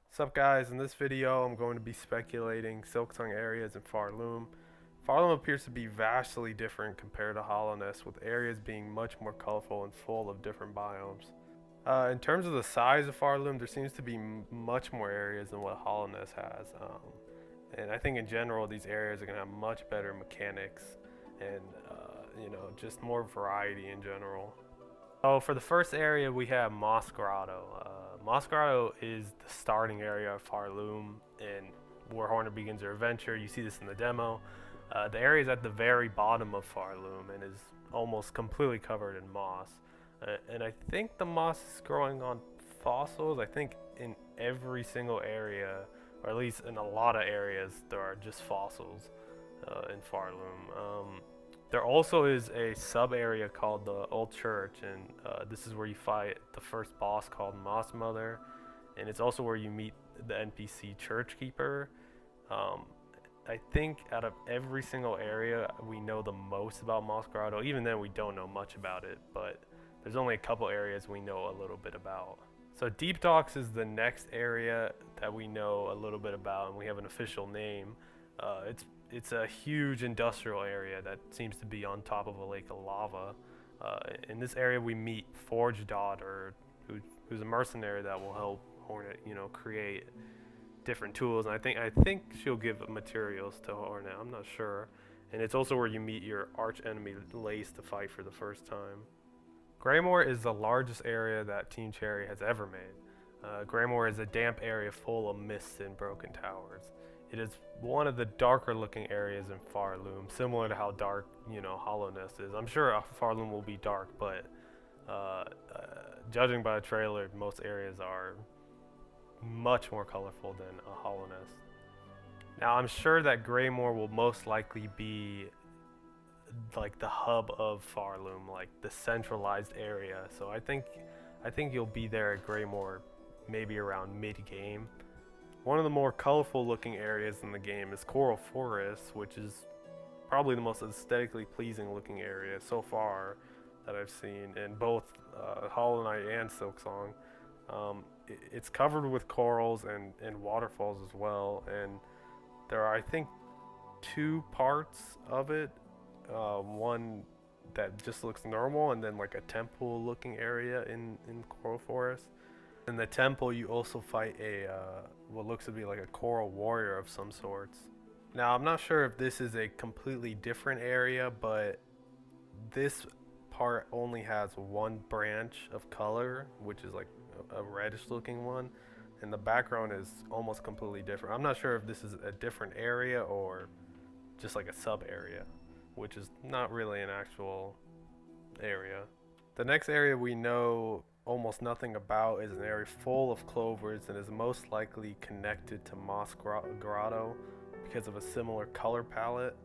What's up guys, in this video I'm going to be speculating Silksong areas in Farloom. Farloom appears to be vastly different compared to Hollowness, with areas being much more colorful and full of different biomes. In terms of the size of Farloom, there seems to be much more areas than what Hollowness has. And I think in general these areas are going to have much better mechanics and just more variety in general. So for the first area we have Mossgarado. Mossgarado is the starting area of Farloom and where Hornet begins her adventure. You see this in the demo. The area is at the very bottom of Farloom and is almost completely covered in moss. And I think the moss is growing on fossils. I think in every single area, or at least in a lot of areas, there are just fossils in Farloom. There also is a sub area called the Old Church, and this is where you fight the first boss called Moss Mother, and it's also where you meet the NPC Church Keeper. I think out of every single area, we know the most about Mossgarado. Even then, we don't know much about it, but there's only a couple areas we know a little bit about. So Deep Docks is the next area that we know a little bit about, and we have an official name. It's a huge industrial area that seems to be on top of a lake of lava. In this area, we meet Forge Daughter, who's a mercenary that will help Hornet, create different tools. And I think she'll give materials to Hornet. I'm not sure. And it's also where you meet your arch enemy Lace to fight for the first time. Greymoor is the largest area that Team Cherry has ever made. Greymoor is a damp area full of mists and broken towers. It is one of the darker looking areas in Farloom, similar to how dark, Hollowness is. I'm sure Farloom will be dark, but judging by the trailer, most areas are much more colorful than Hollowness. Now, I'm sure that Greymoor will most likely be like the hub of Farloom, like the centralized area. So I think you'll be there at Greymoor maybe around mid-game. One of the more colorful looking areas in the game is Coral Forest, which is probably the most aesthetically pleasing looking area so far that I've seen in both Hollow Knight and Silksong. It's covered with corals and waterfalls as well, and there are, I think, two parts of it. One that just looks normal, and then like a temple looking area in Coral Forest. In the temple, you also fight a what looks to be like a coral warrior of some sorts. Now, I'm not sure if this is a completely different area, but this part only has one branch of color, which is like a reddish looking one, and the background is almost completely different. I'm not sure if this is a different area or just like a sub area, which is not really an actual area. The next area we know almost nothing about is an area full of clovers and is most likely connected to Mossgarado because of a similar color palette.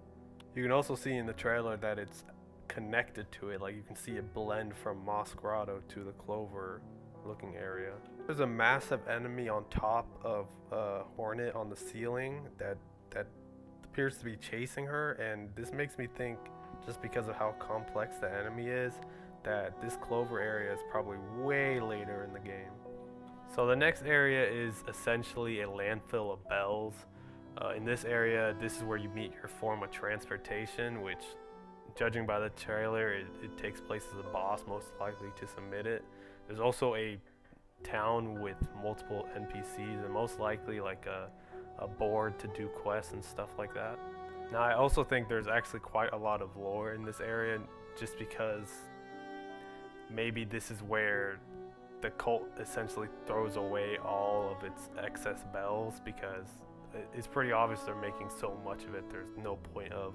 You can also see in the trailer that it's connected to it, like you can see a blend from Mossgarado to the clover looking area. There's a massive enemy on top of Hornet on the ceiling that appears to be chasing her, and this makes me think, just because of how complex the enemy is, that this clover area is probably way later in the game. So the next area is essentially a landfill of bells. In this area, this is where you meet your form of transportation, which, judging by the trailer, it takes place as a boss, most likely to submit it. There's also a town with multiple NPCs and most likely like a board to do quests and stuff like that. Now, I also think there's actually quite a lot of lore in this area, just because maybe this is where the cult essentially throws away all of its excess bells, because it's pretty obvious they're making so much of it, there's no point of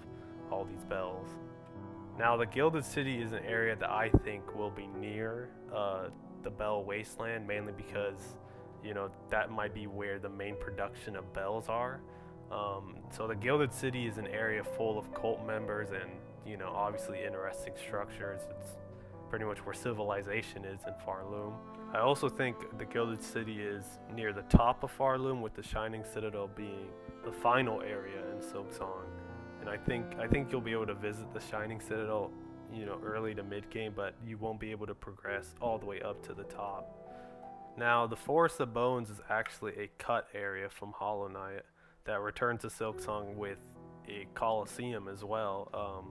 all these bells. Now, the Gilded City is an area that I think will be near the Bell Wasteland, mainly because that might be where the main production of bells are. So the Gilded City is an area full of cult members and obviously interesting structures. It's pretty much where civilization is in Farloom. I also think the Gilded City is near the top of Farloom, with the Shining Citadel being the final area in Silksong. And I think you'll be able to visit the Shining Citadel, early to mid game, but you won't be able to progress all the way up to the top. Now, the Forest of Bones is actually a cut area from Hollow Knight that returns to Silksong with a Colosseum as well.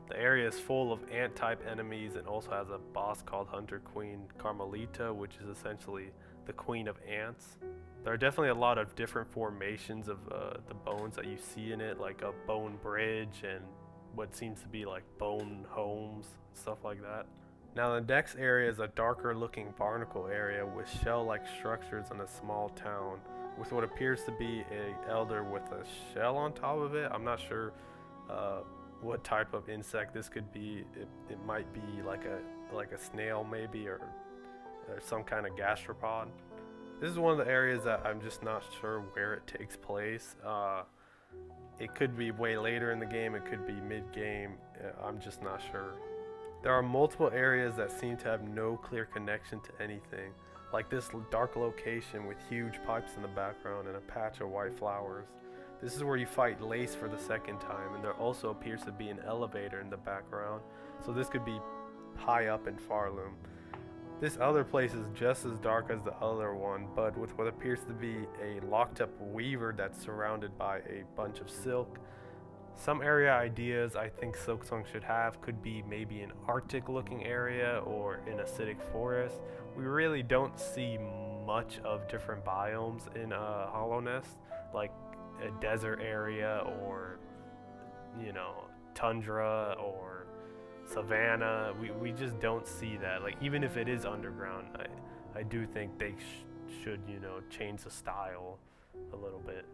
The area is full of ant-type enemies and also has a boss called Hunter Queen Carmelita, which is essentially the queen of ants. There are definitely a lot of different formations of the bones that you see in it, like a bone bridge and what seems to be like bone homes, stuff like that. Now the next area is a darker looking barnacle area with shell-like structures in a small town with what appears to be a elder with a shell on top of it. I'm not sure what type of insect this could be. It might be like a snail maybe, or some kind of gastropod. This is one of the areas that I'm just not sure where it takes place. It could be way later in the game, it could be mid-game, I'm just not sure. There are multiple areas that seem to have no clear connection to anything, like this dark location with huge pipes in the background and a patch of white flowers. This is where you fight Lace for the second time, and there also appears to be an elevator in the background, so this could be high up in Farloom. This other place is just as dark as the other one, but with what appears to be a locked up weaver that's surrounded by a bunch of silk. Some area ideas I think Silksong should have could be maybe an Arctic looking area or an acidic forest. We really don't see much of different biomes in Hollow Nest, like a desert area or, you know, tundra or savanna. We just don't see that. Like, even if it is underground, I do think they should, you know, change the style a little bit.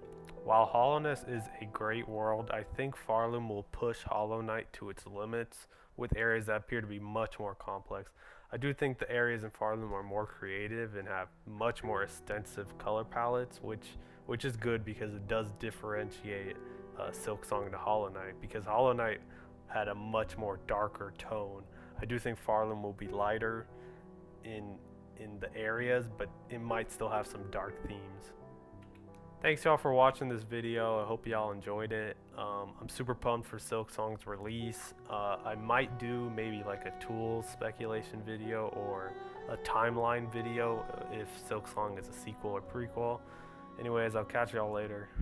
While Hollow Nest is a great world, I think Farloom will push Hollow Knight to its limits with areas that appear to be much more complex. I do think the areas in Farloom are more creative and have much more extensive color palettes, which is good because it does differentiate Silksong to Hollow Knight, because Hollow Knight had a much more darker tone. I do think Farloom will be lighter in the areas, but it might still have some dark themes. Thanks y'all for watching this video. I hope y'all enjoyed it. I'm super pumped for Silksong's release. I might do maybe like a tools speculation video or a timeline video if Silksong is a sequel or prequel. Anyways, I'll catch y'all later.